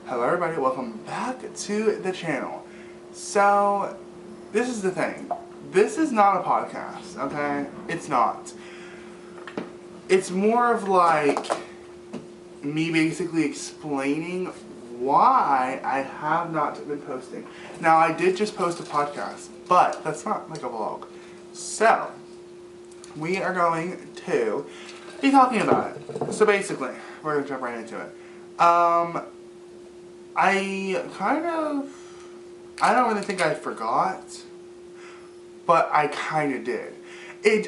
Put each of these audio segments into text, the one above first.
Hello everybody, welcome back to the channel. So, this is the thing. This is not a podcast, okay? It's not. It's more of like me basically explaining why I have not been posting. Now, I did just post a podcast, but that's not like a vlog. So, we are going to be talking about it. So basically, we're going to jump right into it. I don't really think I forgot, but I kind of did.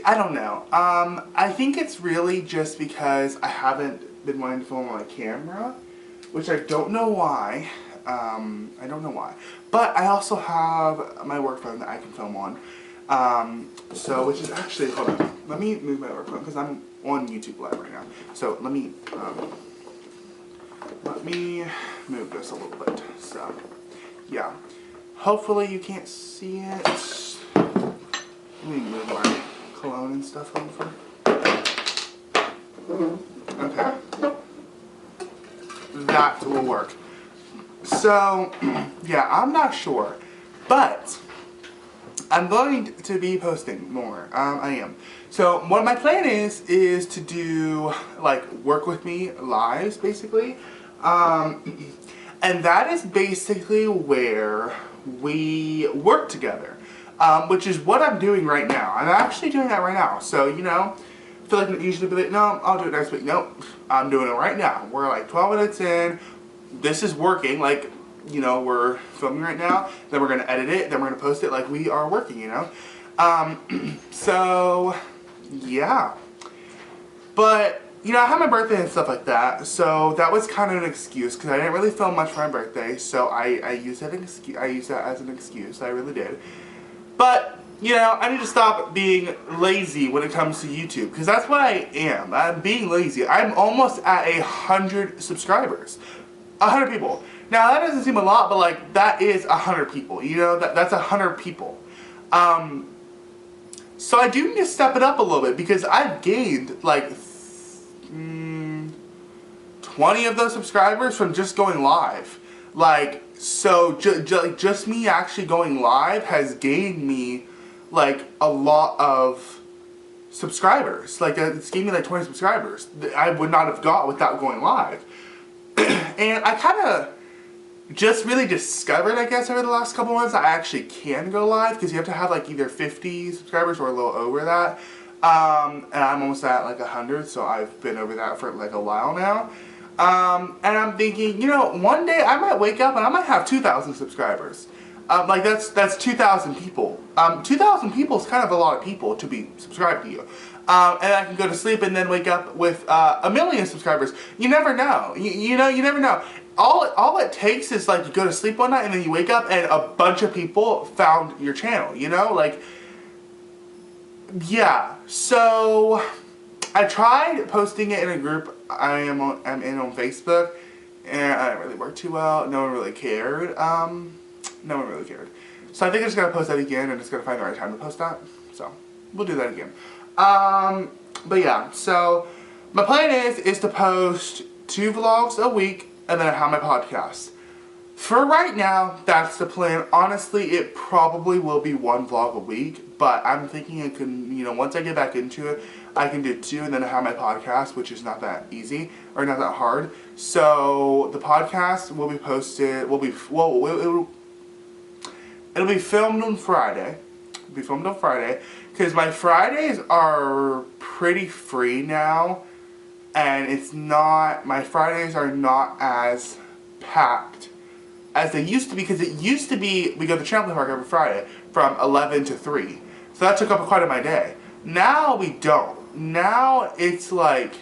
I don't know. I think it's really just because I haven't been wanting to film on my camera, which I don't know why. I don't know why. But I also have my work phone that I can film on. Which is actually, hold on. Let me move my work phone because I'm on YouTube Live right now. So let me move this a little bit. So, yeah. Hopefully you can't see it. Let me move my cologne and stuff over. Okay. That will work. So, yeah, I'm not sure. But I'm going to be posting more. I am. So what my plan is to do like work with me lives basically. And that is basically where we work together. Which is what I'm doing right now. I'm actually doing that right now. So, you know, I feel like I usually be like, no, I'll do it next week. Nope, I'm doing it right now. We're like 12 minutes in. This is working. Like, you know, we're filming right now. Then we're going to edit it. Then we're going to post it. Like, we are working, you know. So, yeah. But, you know, I had my birthday and stuff like that. So, that was kind of an excuse. Because I didn't really film much for my birthday. So, I used that as an excuse. I really did. But, you know, I need to stop being lazy when it comes to YouTube. Because that's what I am. I'm being lazy. I'm almost at 100 subscribers. 100 people. Now, that doesn't seem a lot, but, like, that is 100 people. You know, that's 100 people. So I do need to step it up a little bit. Because I've gained, like, 20 of those subscribers from just going live. Like, so just me actually going live has gained me like a lot of subscribers. Like, it's gave me like 20 subscribers that I would not have got without going live. And I kind of just really discovered, I guess, over the last couple months I actually can go live because you have to have like either 50 subscribers or a little over that. And I'm almost at like 100, so I've been over that for like a while now. And I'm thinking, you know, one day I might wake up and I might have 2,000 subscribers. Like that's 2,000 people. 2,000 people is kind of a lot of people to be subscribed to you. And I can go to sleep and then wake up with 1 million subscribers. You never know. You know, you never know. All it takes is like you go to sleep one night and then you wake up and a bunch of people found your channel. You know, like, yeah. So I tried posting it in a group I'm in on Facebook, and it didn't really work too well. No one really cared. No one really cared. So I think I'm just gonna post that again and just gonna find the right time to post that. So we'll do that again. But yeah. So my plan is to post 2 vlogs a week and then I have my podcast. For right now, that's the plan. Honestly, it probably will be 1 vlog a week, but I'm thinking it can, you know, once I get back into it, I can do 2 and then I have my podcast, which is not that easy, or not that hard. So, the podcast will be posted, it'll be filmed on Friday. It'll be filmed on Friday, because my Fridays are pretty free now, and my Fridays are not as packed as they used to be, because it used to be we go to the trampoline park every Friday from 11 to 3. So that took up quite of my day. Now we don't. Now it's like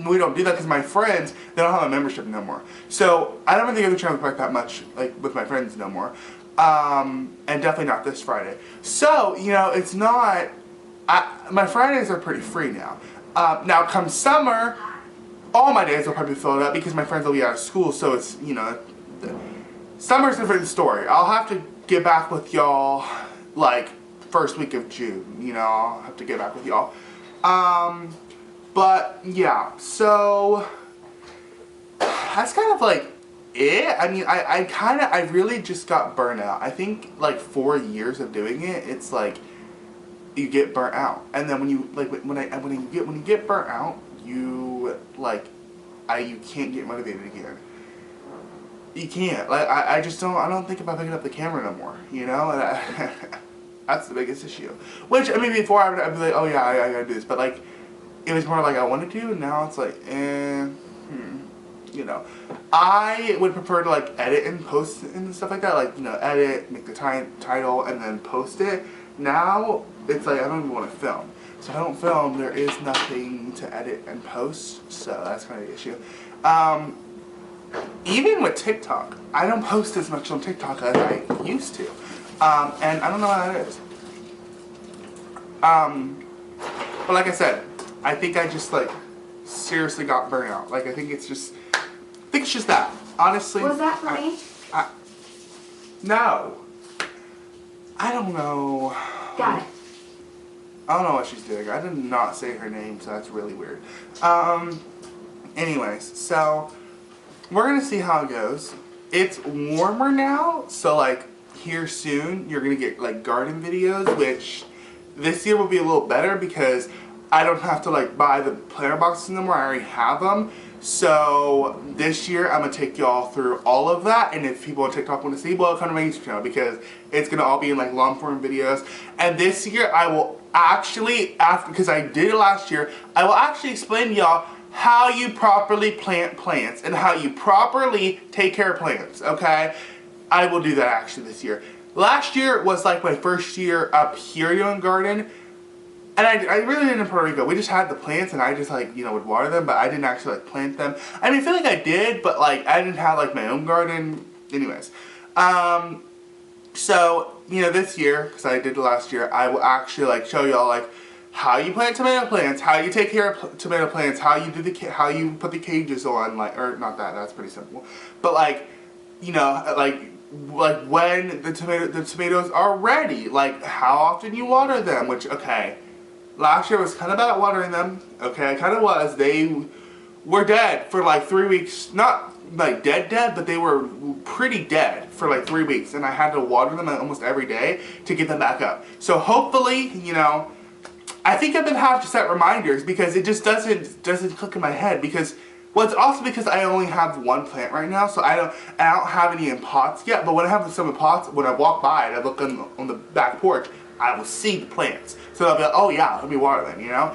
we don't do that because my friends, they don't have a membership no more. So I don't really go to the trampoline park that much like with my friends no more. And definitely not this Friday. So, you know, it's not my Fridays are pretty free now. Now come summer, all my days will probably be filled up because my friends will be out of school, so it's, you know, summer's a different story. I'll have to get back with y'all, like, first week of June, you know, I'll have to get back with y'all. But, yeah, so, that's kind of, like, it. I mean, I really just got burnt out. I think like 4 years of doing it, it's like you get burnt out. And then when you like when you get burnt out, you like you can't get motivated again. You can't. Like I just don't think about picking up the camera no more, you know? And that's the biggest issue. Which, I mean, before I'd be like, oh yeah, I gotta do this. But like, it was more like I wanted to, and now it's like, you know. I would prefer to like edit and post and stuff like that. Like, you know, edit, make the title, and then post it. Now, it's like I don't even want to film. So if I don't film, there is nothing to edit and post. So that's kind of the issue. Even with TikTok, I don't post as much on TikTok as I used to. And I don't know why that is. But like I said, I think I just like seriously got burnt out. Like I think it's just that. Honestly. Was that for me? No. I don't know. Got it. I don't know what she's doing. I did not say her name, so that's really weird. Anyways, so we're gonna see how it goes. It's warmer now, so like here soon you're gonna get like garden videos, which this year will be a little better because I don't have to like buy the planter boxes anymore. I already have them. So this year I'm gonna take y'all through all of that, and if people on TikTok want to see, well, come to my YouTube channel because it's gonna all be in like long form videos. And this year I will actually, because I did it last year, I will actually explain to y'all how you properly plant plants and how you properly take care of plants, okay? I will do that actually this year. Last year was like my first year up here doing garden, and I really didn't in Puerto Rico. We just had the plants and I just like, you know, would water them, but I didn't actually like plant them. I mean, I feel like I did, but like I didn't have like my own garden. Anyways, so, you know, this year, because I did it last year, I will actually like show y'all like how you plant tomato plants, how you take care of tomato plants, how you do how you put the cages on, like, or not that, that's pretty simple. But like, you know, like when the tomatoes are ready, like how often you water them, which, okay, last year was kind of bad at watering them, okay, I kind of was. They were dead for like 3 weeks, not like dead, but they were pretty dead for like 3 weeks, and I had to water them almost every day to get them back up. So hopefully, you know, I think I'm gonna have to set reminders because it just doesn't click in my head. Because, well, it's also because I only have one plant right now, so I don't have any in pots yet. But when I have some in pots, when I walk by and I look on the back porch, I will see the plants. So I'll be like, oh yeah, let me water them, you know.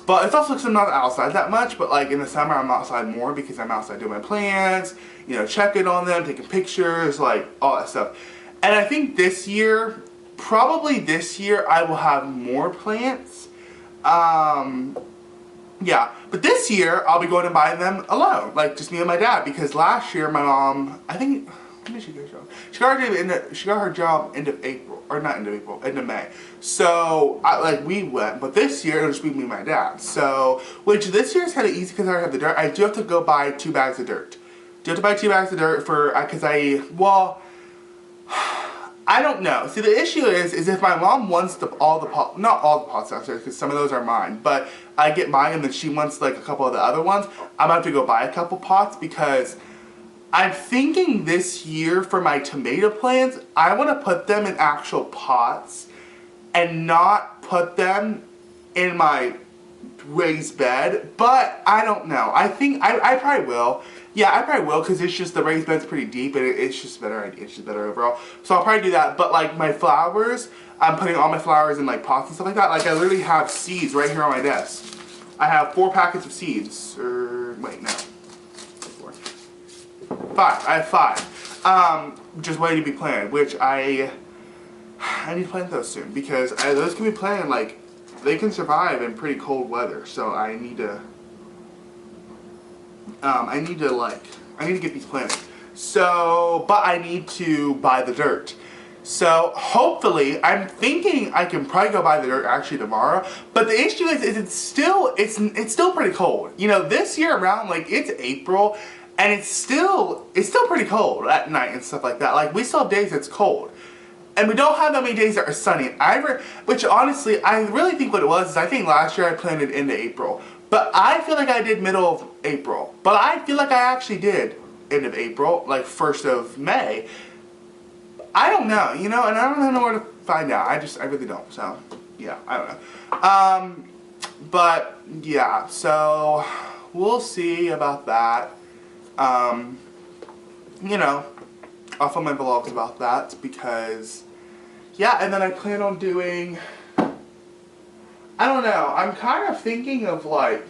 But it's also because I'm not outside that much. But like in the summer, I'm outside more because I'm outside doing my plants, you know, checking on them, taking pictures, like all that stuff. And I think this year, probably this year, I will have more plants. Yeah, but this year, I'll be going and buying them alone. Like, just me and my dad. Because last year, my mom, I think, when did she get her job? She got her job end of April. Or not end of April, end of May. So, we went. But this year, it'll just be me and my dad. So, which this year is kind of easy because I already have the dirt. I do have to go buy 2 bags of dirt. Do have to buy 2 bags of dirt for, because I don't know. See, the issue is if my mom wants not all the pots downstairs, because some of those are mine, but I get mine and then she wants like a couple of the other ones, I'm going to have to go buy a couple pots because I'm thinking this year for my tomato plants, I want to put them in actual pots and not put them in my raised bed, but I don't know. I think I probably will. Yeah, I probably will because it's just the raised bed's pretty deep and it's just better. It's just better overall. So I'll probably do that. But like my flowers, I'm putting all my flowers in like pots and stuff like that. Like I literally have seeds right here on my desk. I have 4 packets of seeds. Or wait, no, 4, 5. I have 5. Just waiting to be planted. Which I need to plant those soon because those can be planted like they can survive in pretty cold weather. So I need to. I need to get these planted. So, but I need to buy the dirt. So, hopefully, I'm thinking I can probably go buy the dirt actually tomorrow. But the issue is it's still pretty cold. You know, this year around, like, it's April, and it's still pretty cold at night and stuff like that. Like, we still have days that's cold. And we don't have that many days that are sunny either, which honestly, I really think what it was is I think last year I planted into April. But I feel like I did middle of April. But I feel like I actually did end of April, like 1st of May. I don't know, you know, and I don't know where to find out. I really don't. So, yeah, I don't know. But yeah, so we'll see about that. You know, I'll film my vlogs about that because, yeah, and then I plan on doing, I don't know, I'm kind of thinking of like,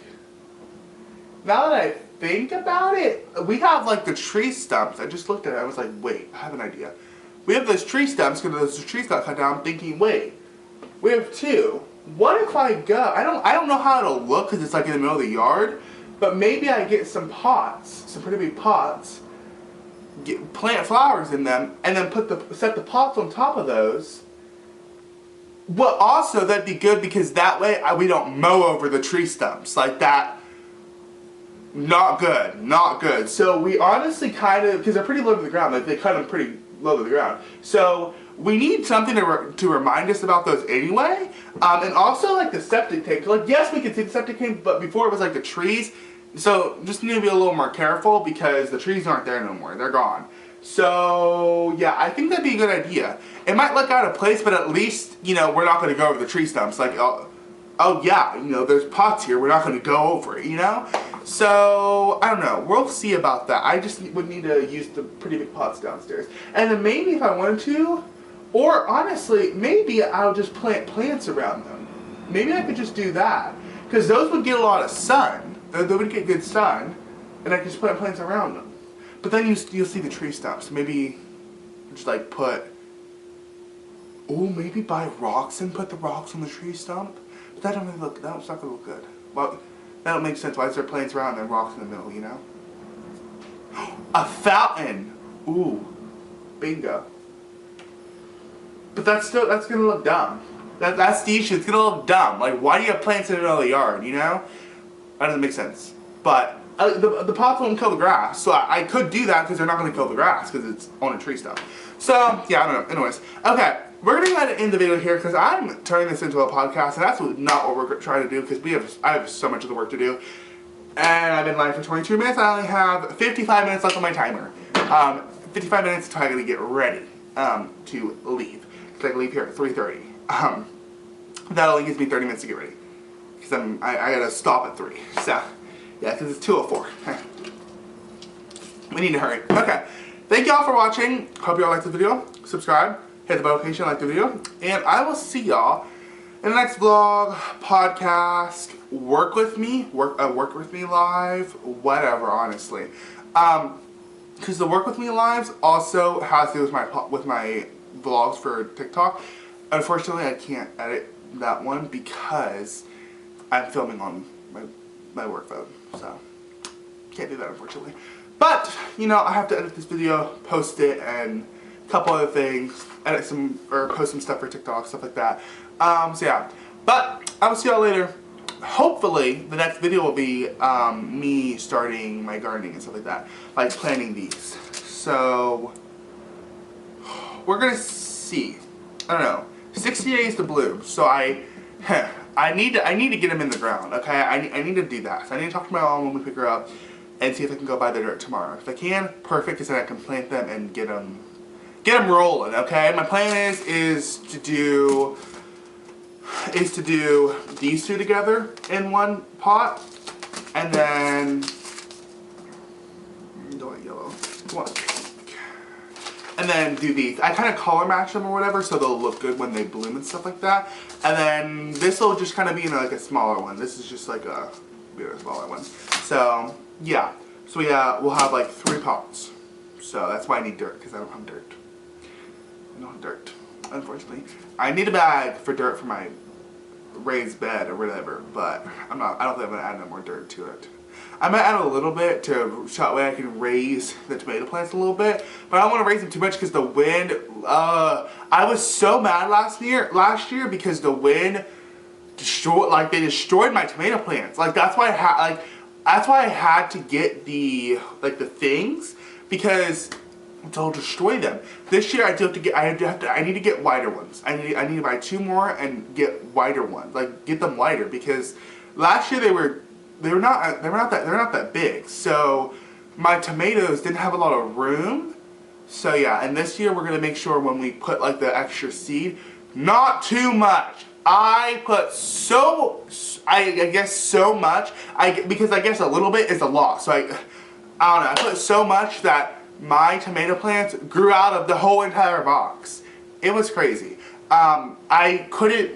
now that I think about it, we have like the tree stumps. I just looked at it, I was like, wait, I have an idea. We have those tree stumps because those trees got cut down. I'm thinking, wait, we have two. What if I go, I don't know how it'll look because it's like in the middle of the yard, but maybe I get some pots, some pretty big pots, plant flowers in them, and then set the pots on top of those. Well, also that'd be good because that way we don't mow over the tree stumps like that. Not good, not good. So we honestly kind of, because they're pretty low to the ground, like they cut them pretty low to the ground. So we need something to remind us about those anyway. And also like the septic tank. Like yes, we can see the septic tank, but before it was like the trees. So just need to be a little more careful because the trees aren't there no more. They're gone. So yeah, I think that'd be a good idea. It might look out of place, but at least, you know, we're not going to go over the tree stumps. Like, oh yeah, you know, there's pots here. We're not going to go over it, you know? So, I don't know. We'll see about that. I just would need to use the pretty big pots downstairs. And then maybe if I wanted to, or honestly, maybe I'll just plant plants around them. Maybe I could just do that. Because those would get a lot of sun. They would get good sun. And I could just plant plants around them. But then you'll see the tree stumps. Maybe just like maybe buy rocks and put the rocks on the tree stump. But that don't really look, that's not going to look good. Well, that don't make sense. Why is there plants around and rocks in the middle, you know? A fountain! Ooh. Bingo. But that's gonna look dumb. That's the issue. It's gonna look dumb. Like, why do you have plants in the middle of the yard, you know? That doesn't make sense. But the pots won't kill the grass. So I could do that because they're not gonna kill the grass because it's on a tree stump. So, yeah, I don't know. Anyways. Okay. We're going to go ahead and end the video here because I'm turning this into a podcast and that's not what we're trying to do because I have so much of the work to do. And I've been live for 22 minutes. I only have 55 minutes left on my timer. 55 minutes until I gotta get ready to leave. Because I leave here at 3:30. That only gives me 30 minutes to get ready. Because I gotta stop at 3. So, yeah, because it's 2:04. We need to hurry. Okay. Thank y'all for watching. Hope y'all liked the video. Subscribe. Hit the notification, like the video, and I will see y'all in the next vlog, podcast, work with me live, whatever, honestly. Because the work with me lives also has to do with my vlogs for TikTok. Unfortunately, I can't edit that one because I'm filming on my work phone, so can't do that unfortunately. But you know, I have to edit this video, post it, and couple other things, edit some, or post some stuff for TikTok, stuff like that. So yeah, but I will see y'all later. Hopefully, the next video will be me starting my gardening and stuff like that, like planting these. So we're gonna see. I don't know. 60 days to bloom. So I need to get them in the ground. Okay, I need to do that. So I need to talk to my mom when we pick her up and see if I can go buy the dirt tomorrow. If I can, perfect, because then I can plant them and get them rolling, okay? My plan is to do these two together in one pot, and then don't want yellow, want pink, and then do these. I kind of color match them or whatever, so they'll look good when they bloom and stuff like that. And then this will just kind of be in like a smaller one. This is just like a smaller one. So yeah, so we'll have like 3 pots. So that's why I need dirt, because I don't have dirt. No dirt, unfortunately. I need a bag for dirt for my raised bed or whatever, but I don't think I'm gonna add no more dirt to it. I might add a little bit so that way I can raise the tomato plants a little bit, but I don't want to raise them too much because the wind. I was so mad last year because the wind destroyed my tomato plants. Like that's why I had to get the things because they'll destroy them. This year I need to get wider ones. I need to buy 2 more and get wider ones. Like get them wider because last year they're not that big. So my tomatoes didn't have a lot of room. So yeah, and this year we're going to make sure when we put like the extra seed, not too much. I put I guess so much, because I guess a little bit is a lot. So I don't know, I put so much that my tomato plants grew out of the whole entire box. It was crazy. I couldn't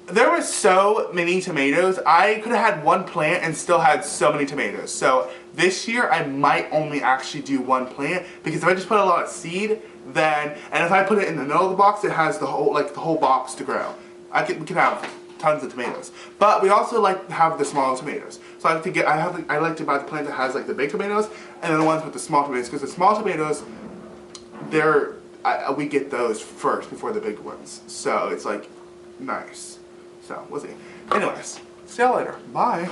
there were so many tomatoes. I could have had one plant and still had so many tomatoes. So this year I might only actually do one plant, because if I just put a lot of seed, then, and if I put it in the middle of the box, it has the whole we can have tons of tomatoes. But we also like to have the small tomatoes. So I like to buy the plant that has like the big tomatoes, and then the ones with the small tomatoes, because the small tomatoes, we get those first before the big ones. So it's like nice. So we'll see. Anyways, see y'all later. Bye.